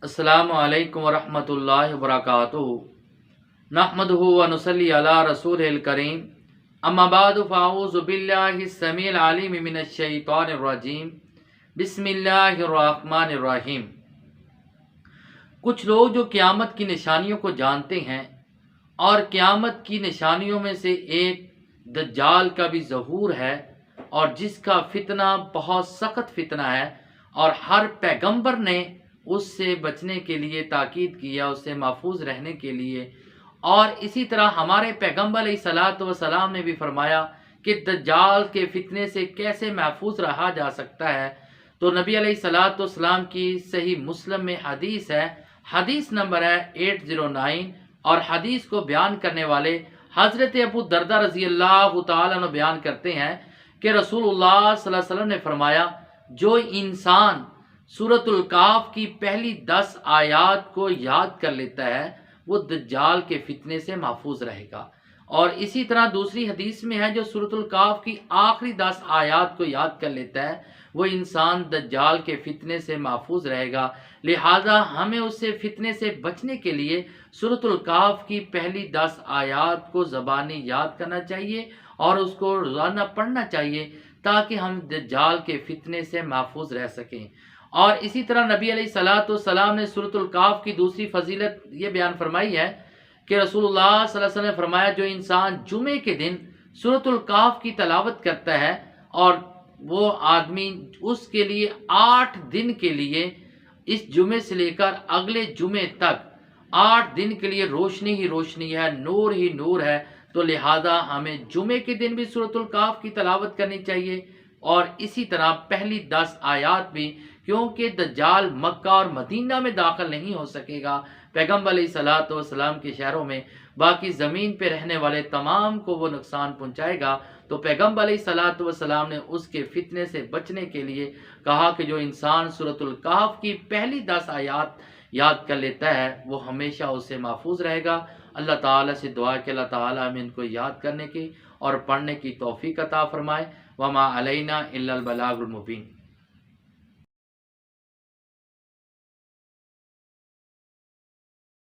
अस्सलामु अलैकुम वरहमतुल्लाहि वबरकातुहू। नहमदुहु व नुसल्ली अला रसूलिल करीम। अम्मा बादु फ़अऊज़ु बिल्लाहि समील अलीम मिनश शैतानिर रजीम। बिस्मिल्लाहिर रहमानिर रहीम। कुछ लोग जो क़यामत की निशानियों को जानते हैं और क़यामत की निशानियों में से एक दज्जाल का भी ज़हूर है और जिसका फितना बहुत सख्त फितना है और हर पैगंबर ने उससे बचने के लिए ताकीद किया, उससे महफूज रहने के लिए। और इसी तरह हमारे पैगंबर अलैहिस्सलातु वस्सलाम ने भी फरमाया कि दज्जाल के फितने से कैसे महफूज रहा जा सकता है। तो नबी अलैहिस्सलातु वस्सलाम की सही मुस्लिम में हदीस है, हदीस नंबर है 809 और हदीस को बयान करने वाले हज़रत अबू दरदा रज़ी अल्लाह तआला अन्हु बयान करते हैं कि रसूलुल्लाह सल्लल्लाहु अलैहि वसल्लम ने फरमाया, जो इंसान सूरतुल काफ की पहली 10 आयात को याद कर लेता है वो दज्जाल के फितने से महफूज रहेगा। और इसी तरह दूसरी हदीस में है, जो सूरतुल काफ की आखिरी 10 आयात को याद कर लेता है वो इंसान दज्जाल के फितने से महफूज रहेगा। लिहाजा हमें उससे फितने से बचने के लिए सूरतुल काफ की पहली 10 आयात को ज़बानी याद करना चाहिए और उसको रोज़ाना पढ़ना चाहिए ताकि हम दज्जाल के फितने से महफूज रह सकें। और इसी तरह नबी अलैहिस्सलातु वस्सलाम ने सूरतुल काफ की दूसरी फजीलत ये बयान फरमाई है कि रसूलुल्लाह सल्लल्लाहु अलैहि वसल्लम ने फरमाया, जो इंसान जुमे के दिन सूरतुल काफ की तलावत करता है और वो आदमी उसके लिए 8 दिन के लिए, इस जुमे से लेकर अगले जुमे तक 8 दिन के लिए रोशनी ही रोशनी है, नूर ही नूर है। तो लिहाजा हमें जुमे के दिन भी सूरतुल काफ की तलावत करनी चाहिए और इसी तरह पहली 10 आयात भी, क्योंकि दज्जाल मक्का और मदीना में दाखिल नहीं हो सकेगा, पैगंबर अलैहिस्सलातु वस्सलाम के शहरों में, बाकी ज़मीन पे रहने वाले तमाम को वो नुकसान पहुंचाएगा। तो पैगंबर अलैहिस्सलातु वस्सलाम ने उसके फितने से बचने के लिए कहा कि जो इंसान सूरतुल कहफ की पहली 10 आयात याद कर लेता है वो हमेशा उससे महफूज रहेगा। अल्लाह ताला से दुआ कि अल्लाह ताला हमें इनको याद करने की और पढ़ने की तौफीक अता फरमाए। वमा अलैना इल्लल बलागुल मुबीन।